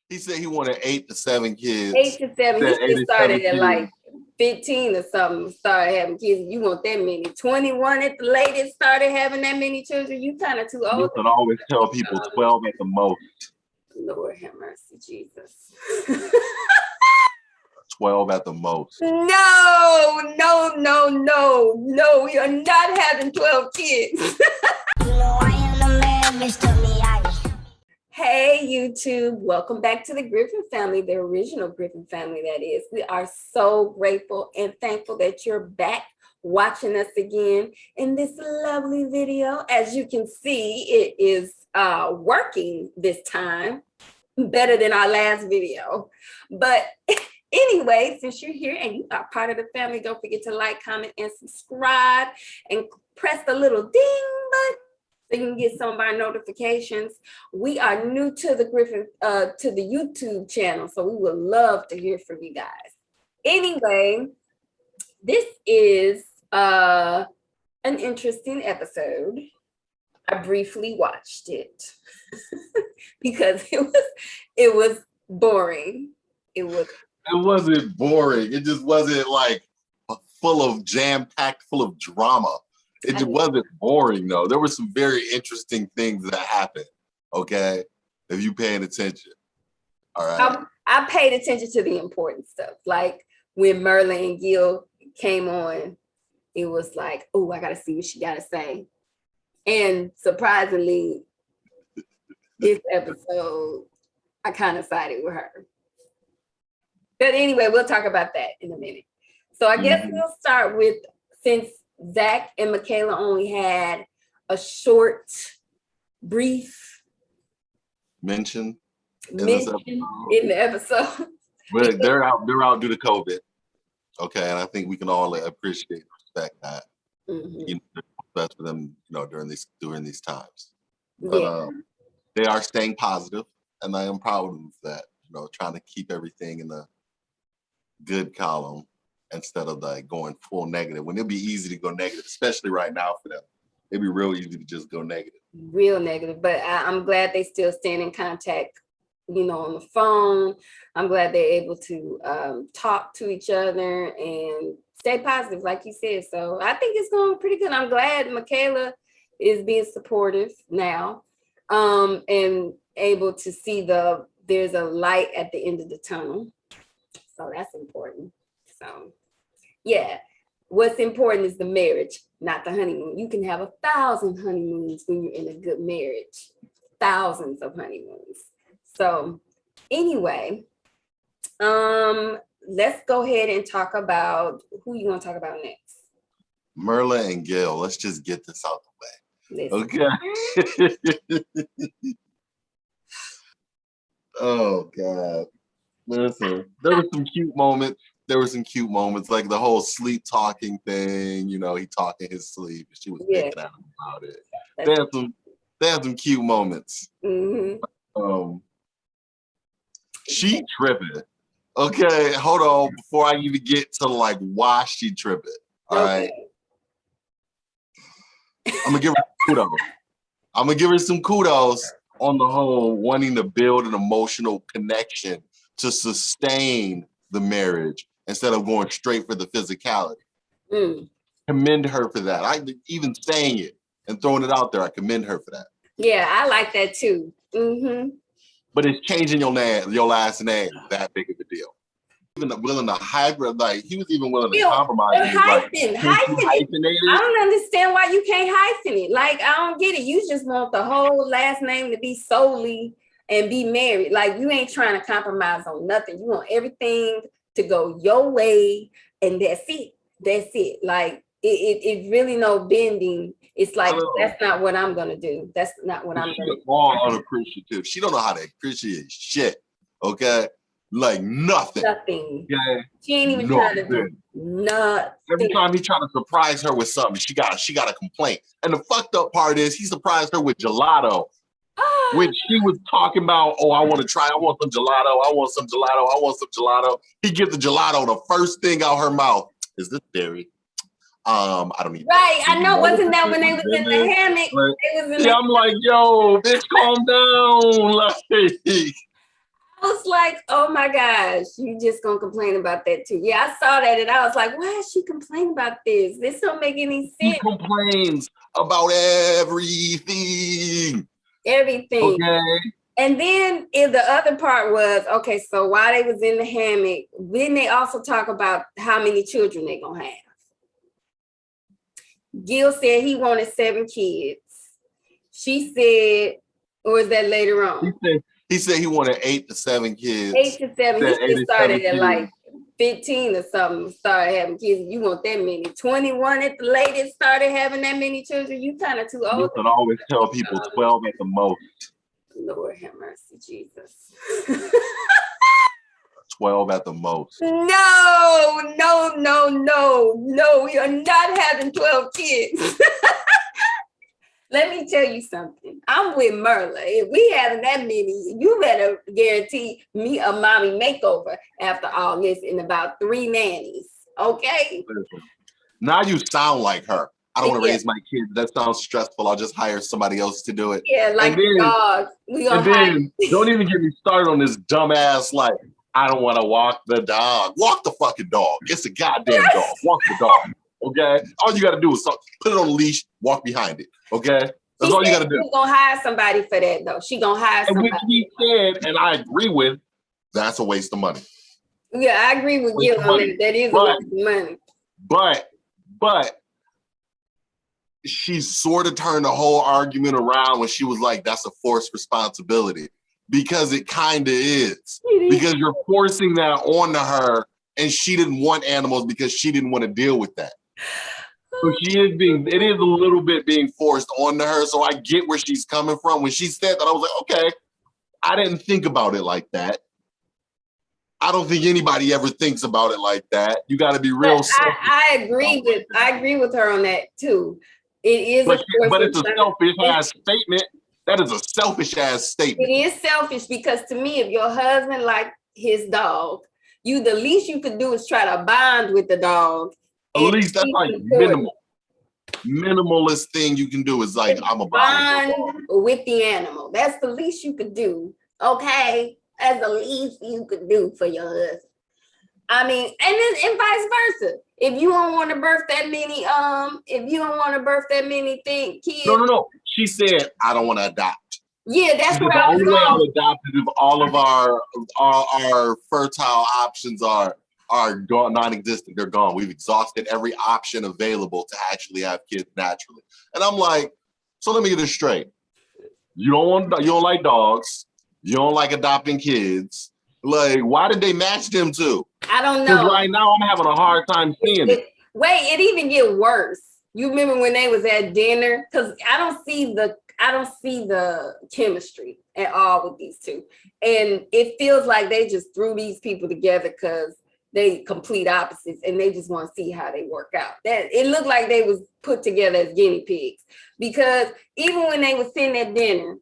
He said he wanted 8 to 7 kids. 8 to 7. He just started at kids. like 15 or something. Started having kids. You want that many? 21 at the latest. Started having that many children. You kind of too old. I always tell people 12 at the most. Lord have mercy, Jesus. 12 at the most. No. We are not having 12 kids. Hey, YouTube. Welcome back to the Griffin family, the original Griffin family, that is. We are so grateful and thankful that you're back watching us again in this lovely video. As you can see, it is working this time better than our last video. But anyway, since you're here and you are part of the family, don't forget to like, comment, and subscribe, and press the little ding button so you can get some of our notifications. We are new to the Griffin, to the YouTube channel, so we would love to hear from you guys. Anyway, this is an interesting episode. I briefly watched it because it was boring. It wasn't boring. It just wasn't like full of jam-packed, full of drama. It just wasn't boring though. There were some very interesting things that happened. Okay, if you paying attention. All right. I paid attention to the important stuff. Like when Merlin and Gil came on, it was like, oh, I gotta see what she gotta say. And surprisingly, this episode, I kind of sided with her. But anyway, we'll talk about that in a minute. So I guess we'll start with, since Zach and Michaela only had a short, brief mention in the episode. But they're out due to COVID. Okay, and I think we can all appreciate and respect that. You know, best for them, you know, during these times. But they are staying positive, and I am proud of that. You know, trying to keep everything in the good column instead of like going full negative. When it'd be easy to go negative, especially right now for them, it'd be real easy to just go negative. Real negative. But I'm glad they still staying in contact, you know, on the phone. I'm glad they're able to talk to each other and stay positive, like you said. So I think it's going pretty good. I'm glad Michaela is being supportive now, and able to see there's a light at the end of the tunnel. So that's important. So yeah, what's important is the marriage, not the honeymoon. You can have 1,000 honeymoons when you're in a good marriage, thousands of honeymoons. So anyway, let's go ahead and talk about who you want to talk about next. Merlin and Gil. Let's just get this out the way. Okay. Oh God. Listen, there were some cute moments. Like the whole sleep talking thing. You know, he talked in his sleep, and she was picking at him about it. They had some cute moments. She tripping. Okay, hold on. Before I even get to like why she tripping. All right. I'm gonna give her some kudos on the whole wanting to build an emotional connection to sustain the marriage instead of going straight for the physicality. Commend her for that. I even saying it and throwing it out there, I commend her for that. Yeah, I like that too. But it's changing your last name that big of a deal. Even willing to hybrid, like he was even willing to compromise. Hyphen. I don't understand why you can't hyphen it. Like, I don't get it. You just want the whole last name to be solely and be married. Like, you ain't trying to compromise on nothing. You want everything to go your way, and that's it. That's it. Like, it really no bending. It's like, that's not what I'm gonna do. That's not what I'm gonna do. All unappreciative. She don't know how to appreciate shit. Okay. Like nothing. Nothing. Okay? She ain't even trying to do nothing. Every time he trying to surprise her with something, she got a complaint. And the fucked up part is he surprised her with gelato. When she was talking about, oh, I want some gelato. He gives the gelato, the first thing out her mouth is this dairy. I don't need right. I know, wasn't that when they was in the hammock? I'm like, yo, bitch, calm down. Like, was like, oh my gosh, you just gonna complain about that too. Yeah, I saw that and I was like, why is she complaining about this? This don't make any sense. He complains about everything. Everything. Okay. And then the other part was, okay, so while they was in the hammock, then they also talk about how many children they gonna have. Gil said he wanted 7 kids. She said, or was that later on? He said he wanted 8 to 7 kids. 8 to 7. He just started at like 15 or something, started having kids. You want that many. 21 at the latest, started having that many children. You kind of too old. I always tell people 12 at the most. Lord have mercy, Jesus. 12 at the most. No, we are not having 12 kids. Let me tell you something. I'm with Merla. If we having that many, you better guarantee me a mommy makeover after all this in about 3 nannies. Okay? Now you sound like her. I don't want to raise my kids. That sounds stressful. I'll just hire somebody else to do it. Yeah, like dogs. Don't even get me started on this dumbass, like, I don't want to walk the dog. Walk the fucking dog. It's a goddamn dog. Walk the dog. Okay? All you got to do is put it on a leash, walk behind it. Okay? That's all you got to do. She's going to hire somebody for that, though. She's going to hire somebody. And which he said, and I agree with, that's a waste of money. Yeah, I agree with Gil on that. That is a waste of money. But she sort of turned the whole argument around when she was like, that's a forced responsibility. Because it kind of is. Because you're forcing that onto her, and she didn't want animals because she didn't want to deal with that. So it is a little bit being forced onto her. So I get where she's coming from. When she said that, I was like, okay, I didn't think about it like that. I don't think anybody ever thinks about it like that. You got to be real. I agree with her on that too. It is, but it's a selfish ass statement. That is a selfish ass statement. It is selfish because to me, if your husband liked his dog, the least you could do is try to bond with the dog. At least that's like minimalist thing you can do is like, I'm a bond with the animal. That's the least you could do. Okay. That's the least you could do for your husband. I mean, and vice versa. If you don't want to birth that many, kids. No. She said, I don't want to adopt. Yeah, that's what I was going. The only way I'll adopt is if all of our fertile options are gone, non-existent. They're gone. We've exhausted every option available to actually have kids naturally. And I'm like, so let me get this straight. You don't like dogs. You don't like adopting kids. Like, why did they match them two? I don't know. Because right now I'm having a hard time seeing it. Wait, it even get worse. You remember when they was at dinner? Because I don't see the chemistry at all with these two. And it feels like they just threw these people together because they complete opposites and they just want to see how they work out. That it looked like they was put together as guinea pigs. Because even when they was sitting at dinner,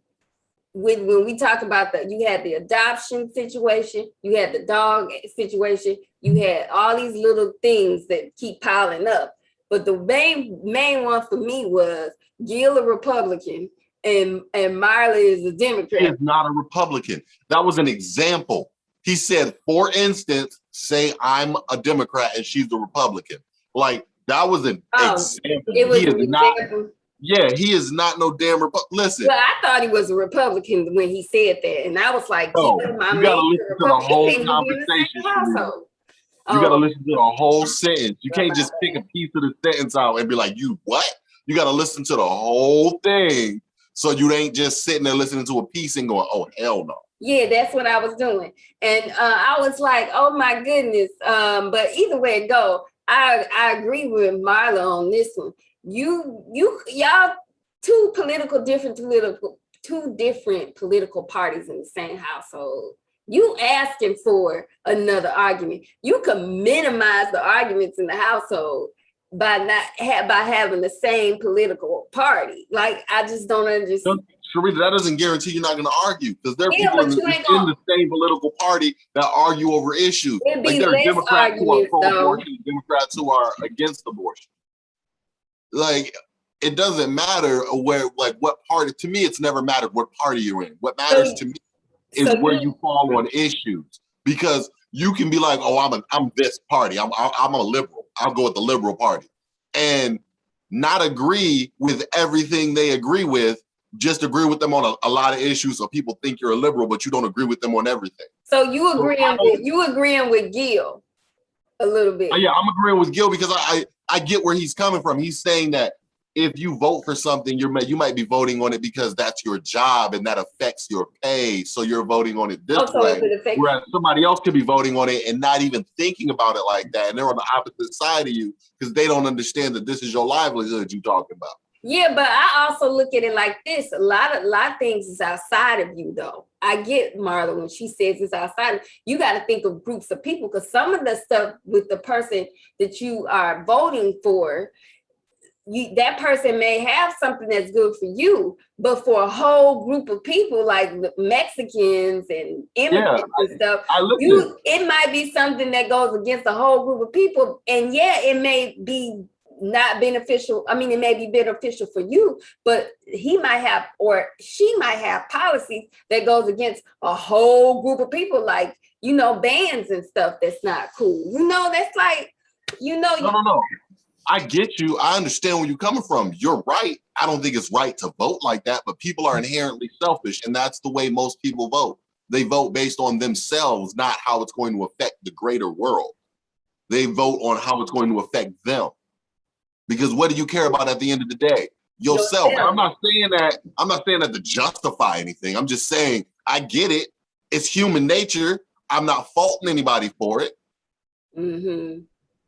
when we talk about you had the adoption situation, you had the dog situation, you had all these little things that keep piling up. But the main one for me was Gil a Republican and Marla is a Democrat. He is not a Republican. That was an example. He said, for instance, say I'm a Democrat and she's a Republican. Like, that was an example. It was an example. Yeah, he is not no damn Republican. Listen. Well, I thought he was a Republican when he said that. And I was like, you gotta listen to the whole conversation. You gotta listen to the whole sentence. You can't just pick a piece of the sentence out and be like, you what? You gotta listen to the whole thing so you ain't just sitting there listening to a piece and going, oh, hell no. Yeah, that's what I was doing. And I was like, oh my goodness. But either way it go, I agree with Marla on this one. Y'all two different political parties in the same household. You asking for another argument. You can minimize the arguments in the household by having the same political party. Like, I just don't understand. Sherrita, that doesn't guarantee you're not going to argue because there are people in the same political party that argue over issues. Like, there are Democrats who are pro-abortion, Democrats who are against abortion. Like, it doesn't matter what party. To me, it's never mattered what party you're in. What matters to me is where you fall on issues, because you can be like, oh, I'm this party. I'm a liberal. I'll go with the liberal party, and not agree with everything they agree with. Just agree with them on a lot of issues, so people think you're a liberal, but you don't agree with them on everything. So you agreeing with Gil a little bit? Yeah, I'm agreeing with Gil, because I get where he's coming from. He's saying that if you vote for something, you might be voting on it because that's your job and that affects your pay. So you're voting on it this way. Whereas somebody else could be voting on it and not even thinking about it like that. And they're on the opposite side of you because they don't understand that this is your livelihood you're talking about. Yeah, but I also look at it like this. A lot of things is outside of you, though. I get Marla when she says it's outside. You got to think of groups of people, because some of the stuff with the person that you are voting for, that person may have something that's good for you, but for a whole group of people like Mexicans and immigrants and stuff, it might be something that goes against a whole group of people. And yeah, it may be not beneficial. I mean, it may be beneficial for you, but he might have, or she might have policies that goes against a whole group of people, like, bans and stuff that's not cool. That's like, No. I get you. I understand where you're coming from. You're right. I don't think it's right to vote like that, but people are inherently selfish, and that's the way most people vote. They vote based on themselves, not how it's going to affect the greater world. They vote on how it's going to affect them. Because what do you care about at the end of the day? Yourself. And I'm not saying that to justify anything. I'm just saying, I get it. It's human nature. I'm not faulting anybody for it. Mm-hmm.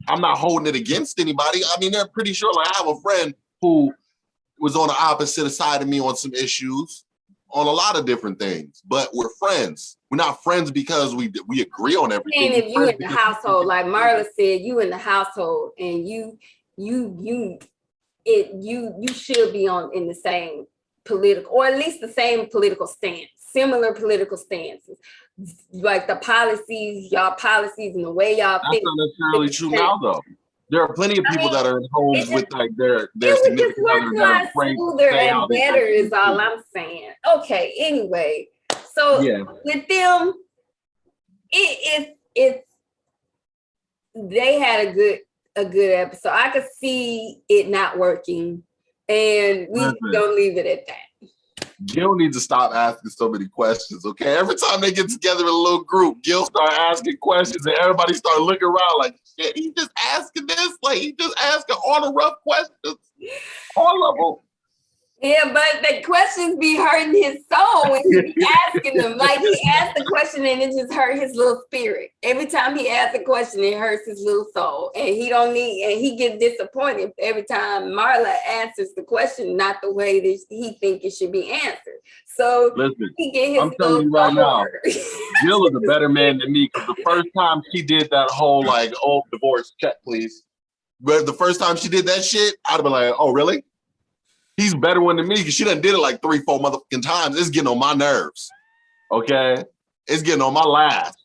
I'm not holding it against anybody. I mean, they're pretty sure. Like, I have a friend who was on the opposite side of me on some issues, on a lot of different things, but we're friends. We're not friends because we agree on everything. And if you in the household, like Marla said, you in the household, and you should be in the same political, or at least the same political stance, similar political stances. Like the policies, y'all policies, and the way y'all think. That's not necessarily true now, though. There are plenty of people that are in homes with like their significant other that are afraid to say how they better is all I'm saying. Okay, anyway. So with them, it's they had a good episode. I could see it not working, and we don't leave it at that. Gil needs to stop asking so many questions, okay? Every time they get together in a little group, Gil start asking questions, and everybody start looking around like, shit, he's just asking this? Like, he just asking all the rough questions. All of them. Yeah, but the questions be hurting his soul when he be asking them. Like, he asked the question and it just hurt his little spirit. Every time he asks a question, it hurts his little soul. And he gets disappointed every time Marla answers the question not the way that he think it should be answered. So listen, he get his I'm telling you right now, Jill is a better man than me, because the first time she did that whole like, oh, divorce, check please. But the first time she did that shit, I'd have been like, oh, really? He's better one than me, because she done did it like 3-4 motherfucking times. It's getting on my nerves. Okay? It's getting on my last.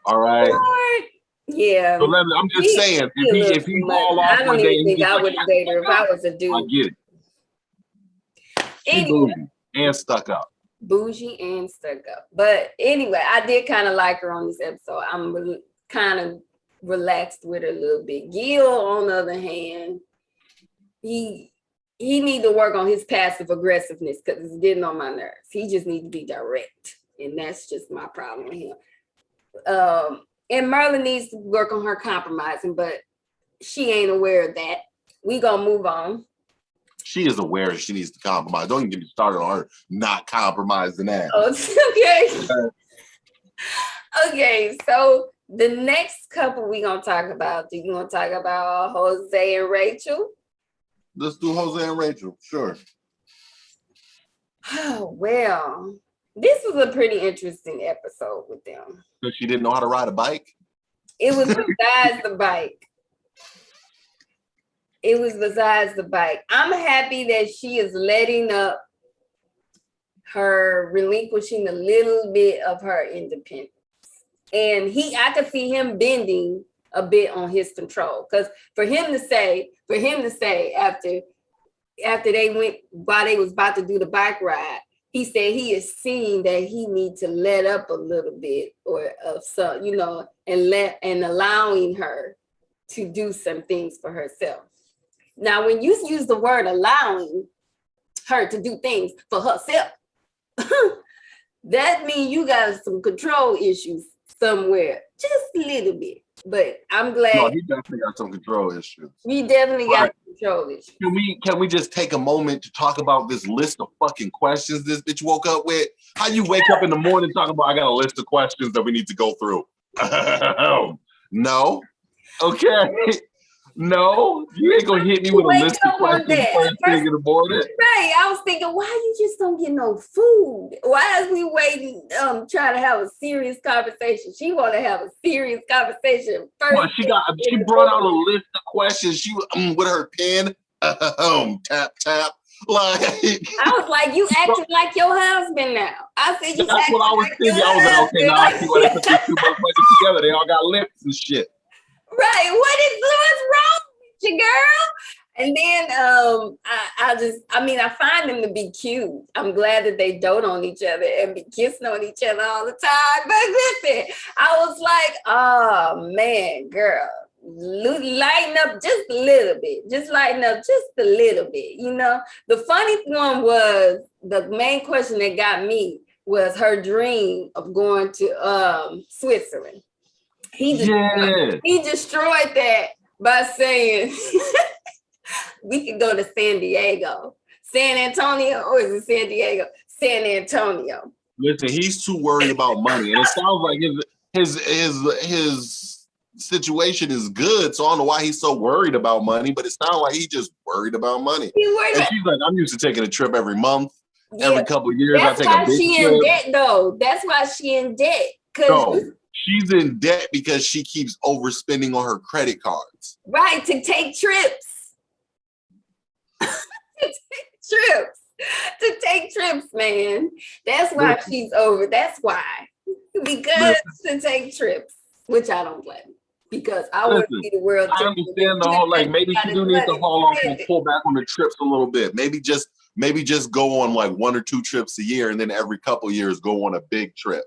All right? Lord. Yeah. So I'm just saying, if he fall off I don't even think I would have dated her if I was a dude. I get it. Anyway. Bougie and stuck up. Bougie and stuck up. But anyway, I did kind of like her on this episode. I'm kind of relaxed with her a little bit. Gil, on the other hand, he need to work on his passive aggressiveness, because it's getting on my nerves. He just needs to be direct. And that's just my problem with him. And Merlin needs to work on her compromising, but she ain't aware of that. We gonna move on. She is aware she needs to compromise. Don't even get me started on her not compromising that. Oh, okay. Okay, so the next couple we gonna talk about, do you want to talk about Jose and Rachel? Let's do Jose and Rachel, sure. Oh, well, this was a pretty interesting episode with them. Because she didn't know how to ride a bike? It was besides the bike. It was besides the bike. I'm happy that she is letting up her, relinquishing a little bit of her independence. And I could see him bending a bit on his control, because for him to say after they went, while they was about to do the bike ride, he said he is seeing that he needs to let up a little bit or of some, you know, and allowing her to do some things for herself. Now, when you use the word allowing her to do things for herself, that means you got some control issues somewhere, just a little bit. But I'm glad. No, he definitely got some control issues. We definitely got control issues. Can we just take a moment to talk about this list of fucking questions this bitch woke up with? How you wake up in the morning talking about I got a list of questions that we need to go through? No. Okay. No, you ain't gonna hit me with a list of questions first thing in the morning. Right. I was thinking, why you just don't get no food? Why is we waiting, trying to have a serious conversation? She want to have a serious conversation first. Well, she brought out a list of questions. She with her pen, tap tap. Like I was like, you acting like your husband now. I said you. That's what I was thinking. I was like, okay, now I see why they put these two motherfuckers together. They all got lips and shit. Right. What's wrong with you, girl? And then I find them to be cute. I'm glad that they dote on each other and be kissing on each other all the time. But listen, I was like, oh man, girl, lighten up just a little bit. Just lighten up just a little bit. You know, the funny one was the main question that got me was her dream of going to Switzerland. He destroyed that by saying we can go to San Diego. San Antonio, or is it San Diego? San Antonio. Listen, he's too worried about money. And it sounds like his situation is good. So I don't know why he's so worried about money, but it sounds like he's just worried about money. And she's like, I'm used to taking a trip every month, every couple of years. That's I take why a big she trip. in debt, though. That's why she in debt. No, she's in debt because she keeps overspending on her credit cards. Right, to take trips. To take trips, man. That's why she's over. That's why. Because to take trips, which I don't blame. Because I want to see the world. I understand the whole, like, maybe she do need to haul off and pull back on the trips a little bit. Maybe just go on like 1 or 2 trips a year, and then every couple of years go on a big trip.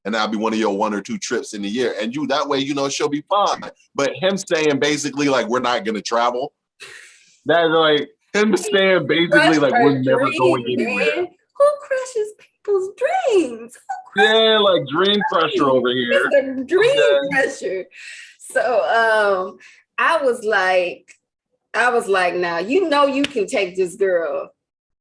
And that'll be one of your 1 or 2 trips in a year. And you, that way, you know, she'll be fine. But him saying basically like, we're not going to travel. That's like him saying basically like, we're never going anywhere. Man. Who crushes people's dreams? Yeah, like dream crusher over here. It's a dream crusher. So I was like, now, you know, you can take this girl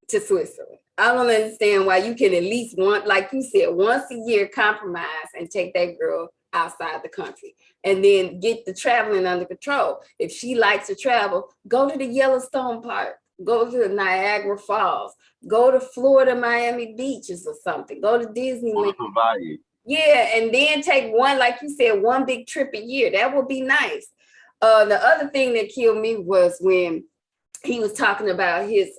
to Switzerland. I don't understand why you can at least like you said, once a year compromise and take that girl outside the country and then get the traveling under control. If she likes to travel, go to the Yellowstone Park, go to the Niagara Falls, go to Florida, Miami Beaches or something, go to Disneyland. Yeah, and then take one, like you said, one big trip a year. That would be nice. The other thing that killed me was when he was talking about his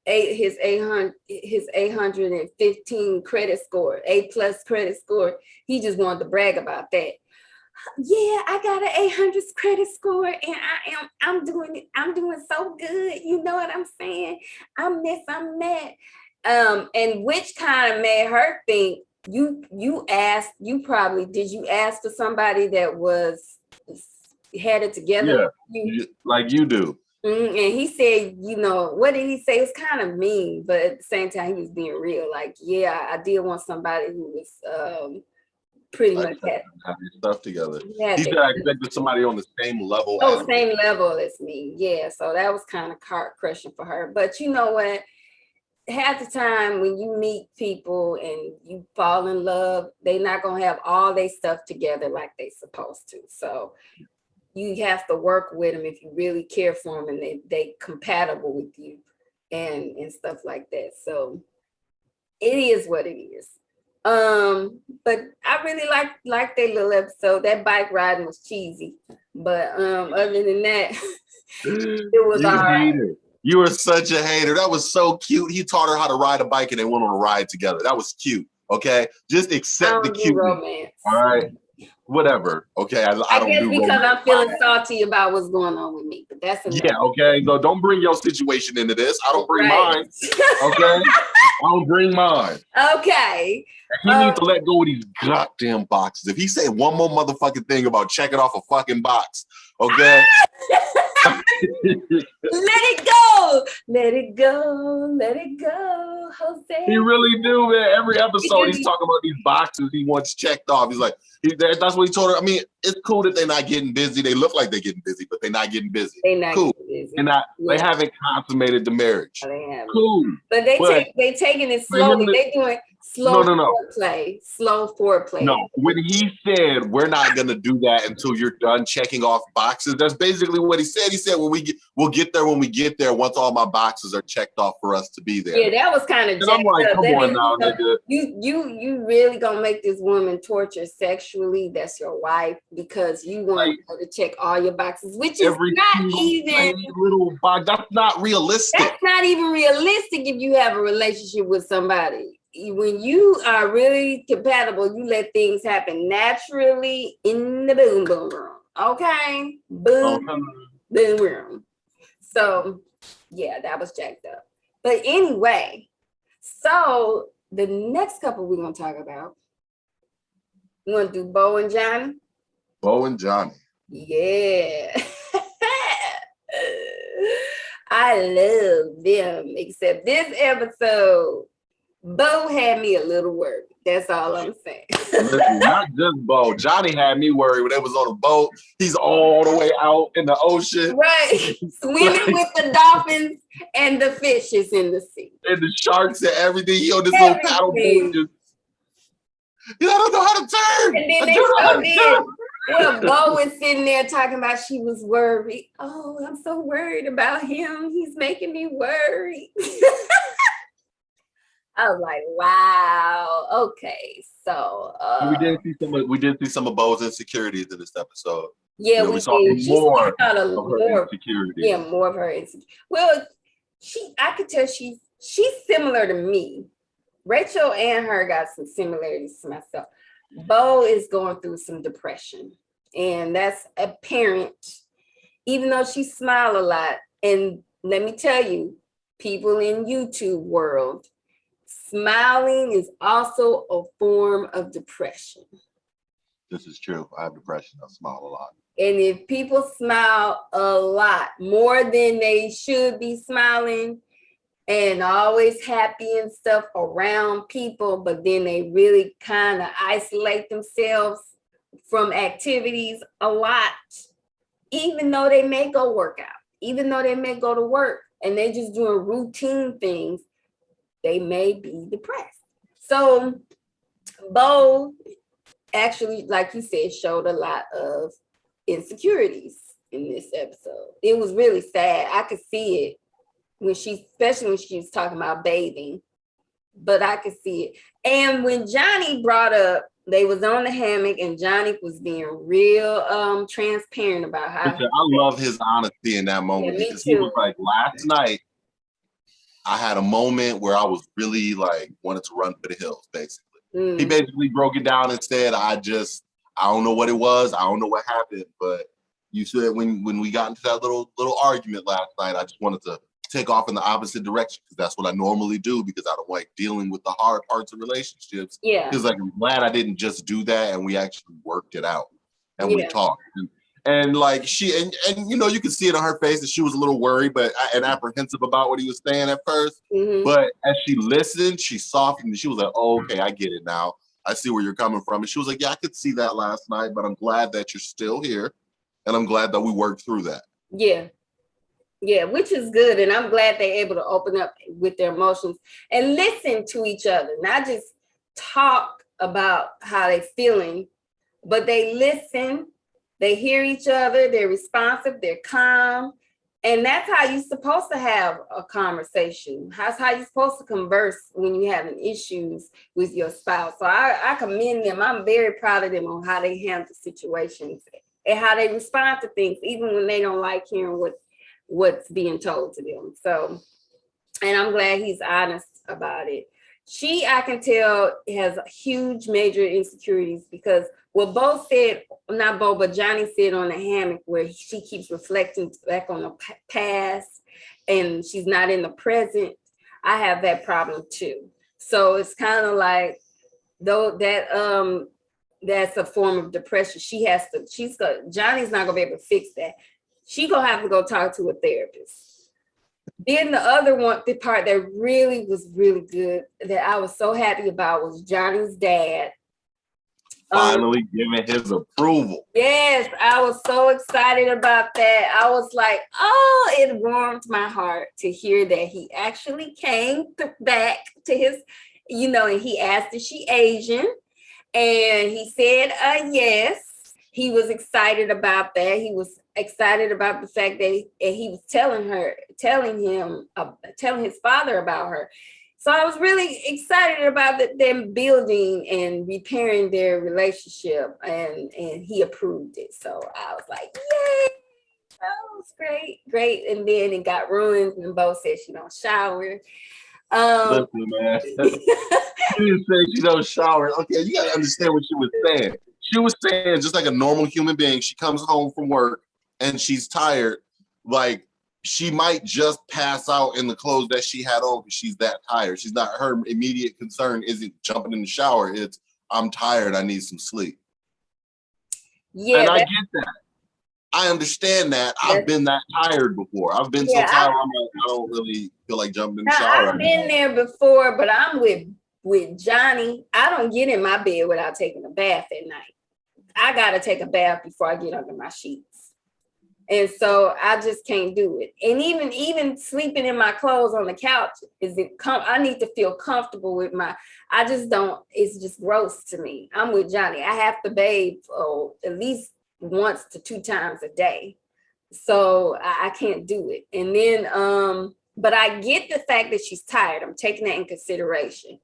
815 credit score, A+ credit score. He just wanted to brag about that. Yeah, I got an 800 credit score, and I'm doing so good. You know what I'm saying? I'm that. And which kind of made her think you asked for somebody that had it together? Yeah, like you do. And he said, you know, what did he say? It was kind of mean, but at the same time, he was being real. Like, yeah, I did want somebody who was pretty much had stuff together. He said I expected somebody on the same level. Same level as me. Yeah, so that was kind of heart crushing for her. But you know what? Half the time when you meet people and you fall in love, they're not gonna have all their stuff together like they supposed to. So you have to work with them if you really care for them and they compatible with you and stuff like that. So it is what it is. But I really like that little episode. That bike riding was cheesy, but other than that, it was all right. You were such a hater. That was so cute. He taught her how to ride a bike and they went on a ride together. That was cute. Okay, just accept the cute romance. All right, whatever. Okay, I don't guess do because romance. I'm feeling salty about what's going on with me, but that's enough. Yeah, okay. So don't bring your situation into this. I don't bring Right. mine. Okay, I don't bring mine. Okay. He needs to let go of these goddamn boxes. If he say one more motherfucking thing about checking off a fucking box, okay. Let it go. Let it go. Let it go, Jose. He really do, man. Every episode he's talking about these boxes he wants checked off. He's like, that's what he told her. I mean, it's cool that they're not getting busy. They look like they're getting busy, but they're not getting busy. They're not cool. getting busy. And they haven't consummated the marriage. They haven't. Cool. But they taking it slowly. They doing slow foreplay. Slow foreplay. No, when he said we're not gonna do that until you're done checking off boxes, that's basically what he said. He said we'll get there when we get there, once all my boxes are checked off for us to be there. Yeah, that was kind of jacked I'm like, up. come on now, nigga. You really gonna make this woman torture sexually? That's your wife because you want her to check all your boxes, which is not even little box. That's not realistic. That's not even realistic if you have a relationship with somebody. When you are really compatible, you let things happen naturally in the boom boom room. Okay? Boom boom room. So yeah, that was jacked up. But anyway, so the next couple we're gonna talk about, we're gonna do Bo and Johnny. Bo and Johnny. Yeah. I love them, except this episode, Bo had me a little worried. That's all I'm saying. Listen, not just Bo. Johnny had me worried when they was on a boat. He's all the way out in the ocean. Right. Swimming with the dolphins and the fishes in the sea. And the sharks and everything. He on this little paddle boat. I don't know how to turn. And then they so did. Well, Bo was sitting there talking about she was worried. Oh, I'm so worried about him. He's making me worried. I was like, wow. Okay, so we did see some of Bo's insecurities in this episode. Yeah, we saw more of her insecurities. Yeah, more of her insecurities. Well, I could tell she's similar to me. Rachel and her got some similarities to myself. Bo is going through some depression, and that's apparent, even though she smiled a lot. And let me tell you, people in YouTube world, smiling is also a form of depression. This is true. I have depression. I smile a lot. And if people smile a lot, more than they should be smiling, and always happy and stuff around people, but then they really kind of isolate themselves from activities a lot, even though they may go work out, even though they may go to work and they just doing routine things, they may be depressed. So Bo actually, like you said, showed a lot of insecurities in this episode. It was really sad. I could see it especially when she was talking about bathing, but I could see it. And when Johnny brought up, they was on the hammock and Johnny was being real transparent about how I love his honesty in that moment, because he was like, last night I had a moment where I was really like wanted to run for the hills, basically. He basically broke it down and said, I don't know what it was, I don't know what happened, but you said when we got into that little argument last night, I just wanted to take off in the opposite direction, because that's what I normally do, because I don't like dealing with the hard parts of relationships. Yeah. Because like, I'm glad I didn't just do that, and we actually worked it out and we talked. And like and you can see it on her face that she was a little worried and apprehensive about what he was saying at first. Mm-hmm. But as she listened, she softened and she was like, oh, okay, I get it now. I see where you're coming from. And she was like, yeah, I could see that last night, but I'm glad that you're still here. And I'm glad that we worked through that. Yeah. Yeah, which is good. And I'm glad they're able to open up with their emotions and listen to each other, not just talk about how they're feeling, but they listen, they hear each other, they're responsive, they're calm. And that's how you're supposed to have a conversation. That's how you're supposed to converse when you're having issues with your spouse. So I commend them. I'm very proud of them on how they handle situations and how they respond to things, even when they don't like hearing what's being told to them. So, and I'm glad he's honest about it. I can tell, has huge major insecurities because what Bo said, not Bo, but Johnny said on the hammock where she keeps reflecting back on the past and she's not in the present. I have that problem too. So it's kind of like, though that that's a form of depression. Johnny's not gonna be able to fix that. She gonna have to go talk to a therapist. Then the other one, the part that really was really good that I was so happy about was Johnny's dad. Finally giving his approval. Yes, I was so excited about that. I was like, oh, it warmed my heart to hear that he actually came back to his, and he asked, is she Asian? And he said, yes. He was excited about that. He was excited about the fact that he was telling his father about her. So I was really excited about them building and repairing their relationship, and he approved it. So I was like, yay, that was great. And then it got ruined and Bo said she don't shower. Listen, man. She didn't say she don't shower. Okay, you gotta understand what she was saying. She was saying, just like a normal human being, she comes home from work and she's tired, like she might just pass out in the clothes that she had on because she's that tired. She's not, her immediate concern isn't jumping in the shower. It's, I'm tired, I need some sleep. Yeah. And I get that. I understand that. I've been that tired before. I've been so tired, I don't really feel like jumping in the shower. I've been there before, but I'm with Johnny. I don't get in my bed without taking a bath at night. I gotta take a bath before I get under my sheets. And so I just can't do it. And even sleeping in my clothes on the couch, I need to feel comfortable with I just don't, it's just gross to me. I'm with Johnny. I have to bathe at least once to 2 times a day. So I can't do it. And then, but I get the fact that she's tired. I'm taking that in consideration.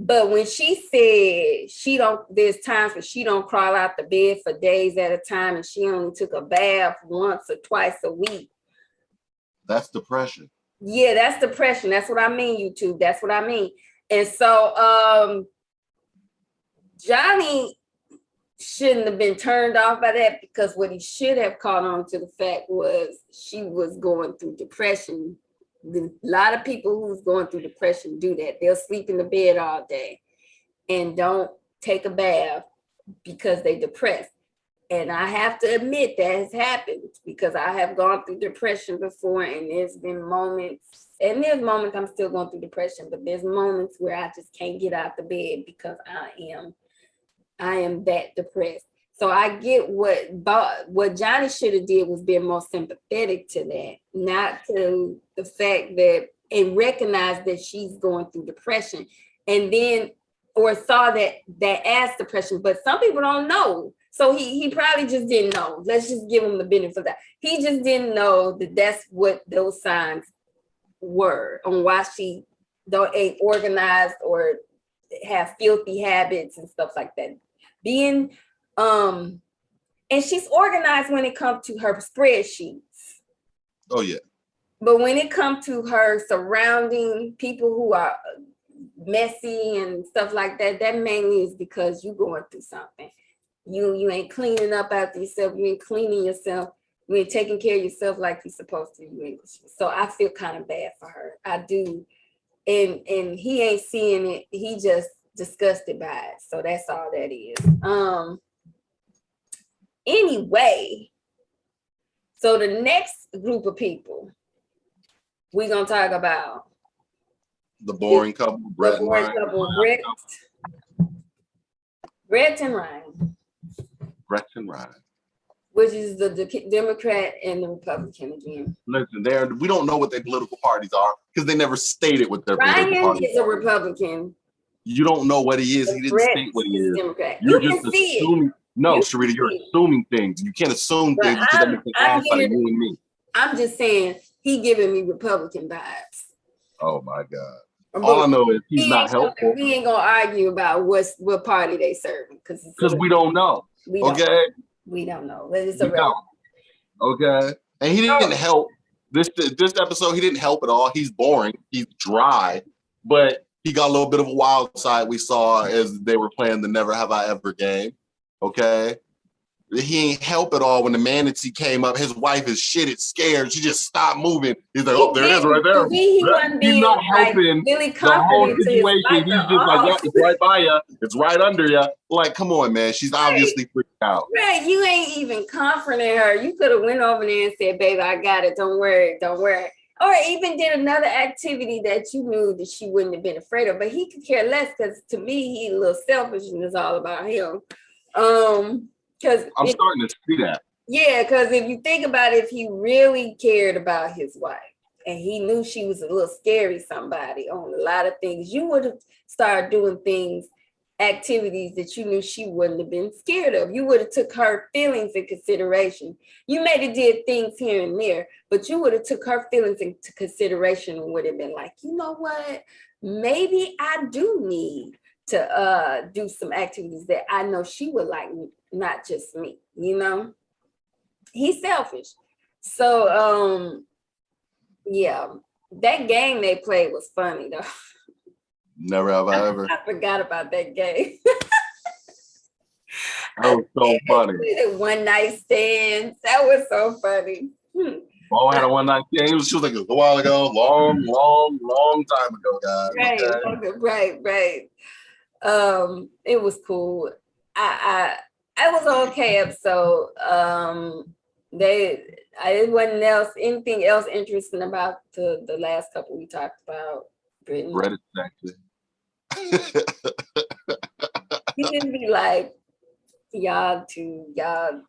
But when she said there's times when she don't crawl out the bed for days at a time and she only took a bath once or twice a week. That's depression. Yeah, that's depression. That's what I mean, YouTube. That's what I mean. And so Johnny shouldn't have been turned off by that, because what he should have caught on to the fact was she was going through depression. A lot of people who's going through depression do that. They'll sleep in the bed all day and don't take a bath because they depressed. And I have to admit that has happened, because I have gone through depression before, and there's moments I'm still going through depression, but there's moments where I just can't get out the bed because I am that depressed. So I get what Johnny should have did was been more sympathetic to that, not to the fact that, and recognize that she's going through depression, and then, or saw that as depression. But some people don't know. So he probably just didn't know. Let's just give him the benefit of that. He just didn't know that that's what those signs were on why she ain't organized or have filthy habits and stuff like that. And she's organized when it comes to her spreadsheets. Oh yeah. But when it comes to her surrounding people who are messy and stuff like that, that mainly is because you're going through something. You ain't cleaning up after yourself. You ain't cleaning yourself. You ain't taking care of yourself like you're supposed to. So I feel kind of bad for her. I do. And he ain't seeing it. He just disgusted by it. So that's all that is. Anyway, so the next group of people we're gonna talk about the boring couple, Brett and Ryan. Brett and Ryan. Brett and Ryan. Which is the Democrat and the Republican again. Listen, we don't know what their political parties are because they never stated what their political parties are. Ryan is a Republican. You don't know what he is. He didn't state what he is. Democrat. You're you just can see assuming. it. No, Sherrita, you're assuming things. You can't assume things because that makes an ass out of you and me. I'm just saying he giving me Republican vibes. Oh my God. All I know is he's not helpful. We ain't gonna argue about what party they serving because we don't know. We don't know. It's irrelevant. Okay. And he didn't help. This episode, he didn't help at all. He's boring. He's dry. but he got a little bit of a wild side we saw as they were playing the Never Have I Ever game. Okay. He ain't help at all when the manatee came up. His wife is shitted, scared. She just stopped moving. He's like, oh, there it is right there. He wasn't being He's not helping really the whole confident to his situation. wife He's at just like, all. yeah, it's right by you. It's right under you. Like, come on, man. She's obviously freaked out. Right, you ain't even confronting her. You could have went over there and said, baby, I got it. Don't worry. Or even did another activity that you knew that she wouldn't have been afraid of. But he could care less because to me, he's a little selfish and it's all about him. Because I'm starting to see that. Yeah, because if you think about it, if he really cared about his wife and he knew she was a little scary somebody on a lot of things, you would have started doing things, activities that you knew she wouldn't have been scared of. You would have took her feelings in consideration. You maybe did things here and there, but you would have took her feelings into consideration and would have been like, you know what? Maybe I do need to do some activities that I know she would like, not just me, you know? He's selfish. So yeah, that game they played was funny though. Never have I ever. I forgot about that game. That was so funny. One night stands. That was so funny. Paul had a one night stand. She was like a while ago, long time ago, guys. Right, okay? right. It was cool. I was an okay episode. It wasn't anything else interesting about the last couple we talked about. Brittany. Reddit actually. You didn't be like y'all.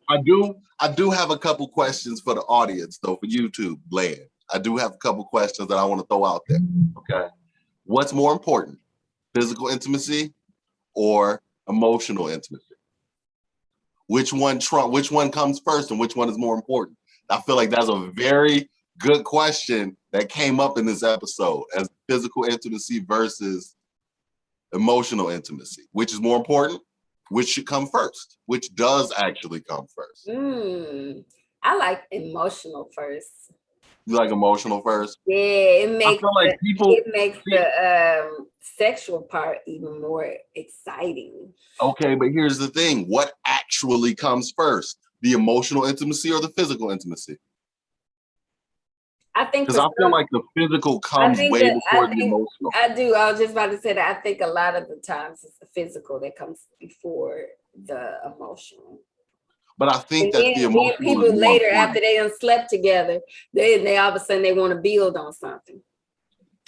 I do have a couple questions for the audience though, for YouTube land. I do have a couple questions that I want to throw out there. Okay. What's more important? Physical intimacy or emotional intimacy? Which one comes first and which one is more important? I feel like that's a very good question that came up in this episode as physical intimacy versus emotional intimacy. Which is more important? Which should come first? Which does actually come first? I like emotional first. You like emotional first? Yeah, it makes the sexual part even more exciting. Okay, but here's the thing. What actually comes first? The emotional intimacy or the physical intimacy? I think because I feel like the physical comes way before the emotional. I do. I was just about to say that I think a lot of the times it's the physical that comes before the emotional. But I think that the emotional people later after they done slept together, they all of a sudden they want to build on something.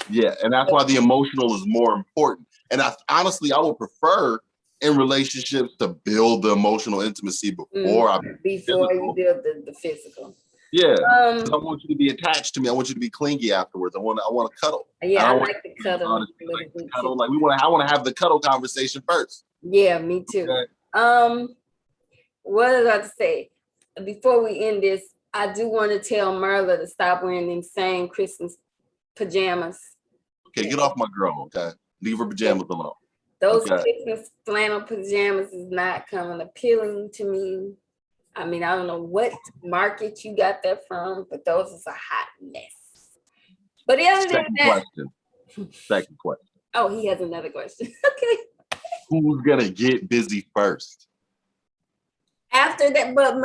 Yeah, and that's why the emotional is more important. And honestly, I would prefer in relationships to build the emotional intimacy before you build the physical. Yeah, I want you to be attached to me. I want you to be clingy afterwards. I want to cuddle. Yeah, I like the cuddle. I want to have the cuddle conversation first. Yeah, me too. Okay. What was I about to say? Before we end this, I do want to tell Merla to stop wearing them same Christmas pajamas. Okay, get off my girl, okay? Leave her pajamas alone. Those Christmas flannel pajamas is not coming appealing to me. I mean, I don't know what market you got that from, but those is a hot mess. But the other than that, Second question. Oh, he has another question. Okay. Who's gonna get busy first? After that, but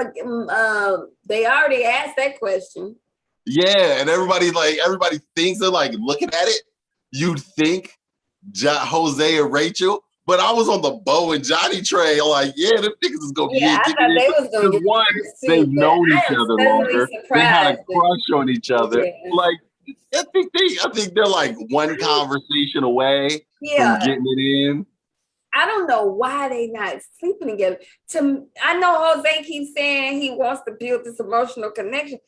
they already asked that question. Yeah, and everybody thinks they're like looking at it. You'd think Jose and Rachel, but I was on the Bo and Johnny train. Like, yeah, them niggas is gonna I thought they was gonna get one. They've known each other longer. They had a crush on each other. Yeah. Like, I think they're like one conversation away from getting it in. I don't know why they not sleeping together. I know Jose keeps saying he wants to build this emotional connection.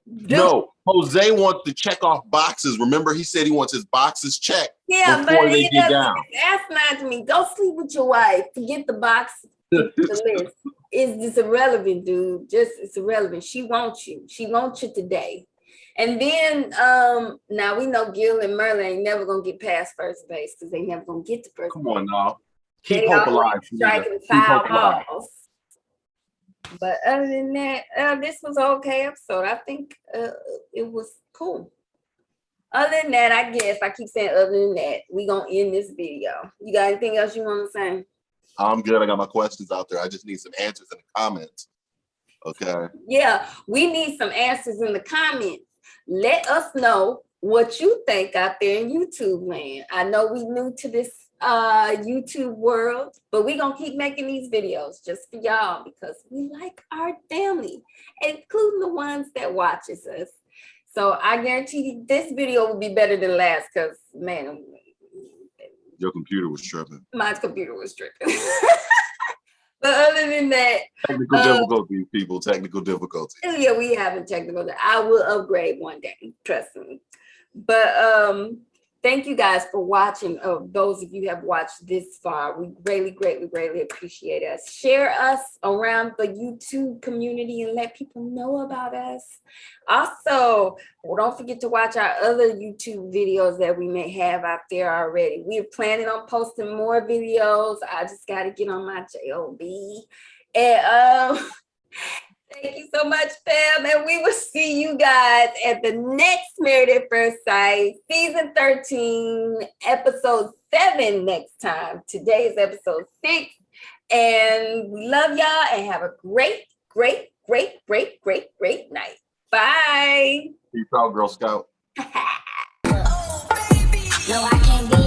No, Jose wants to check off boxes. Remember, he said he wants his boxes checked before they get down. That's not to me. Go sleep with your wife. Forget the box. The list. It's irrelevant, dude. It's irrelevant. She wants you. She wants you today. And then now we know Gil and Merlin ain't never gonna get past first base because they never gonna get to first base. Come on now. Keep hope alive. Striking foul balls. But other than that, this was an okay episode. I think it was cool. Other than that, I guess I keep saying other than that, we gonna end this video. You got anything else you want to say? I'm good. I got my questions out there. I just need some answers in the comments. Okay. Yeah, we need some answers in the comments. Let us know what you think out there in YouTube land. I know we new to this YouTube world, but we're gonna keep making these videos just for y'all because we like our family, including the ones that watches us. So I guarantee you this video will be better than last because man, your computer was tripping. My computer was tripping. But other than that, technical difficulties, people, technical difficulties. Yeah, we having technical. I will upgrade one day, trust me. But thank you guys for watching. Those of you who have watched this far, we greatly appreciate us. Share us around the YouTube community and let people know about us. Also, don't forget to watch our other YouTube videos that we may have out there already. We're planning on posting more videos. I just got to get on my job. And thank you so much, fam. And we will see you guys at the next Married at First Sight, season 13, episode 7 next time. Today is episode 6. And we love y'all and have a great night. Bye. Peace out, Girl Scout. No, I can't be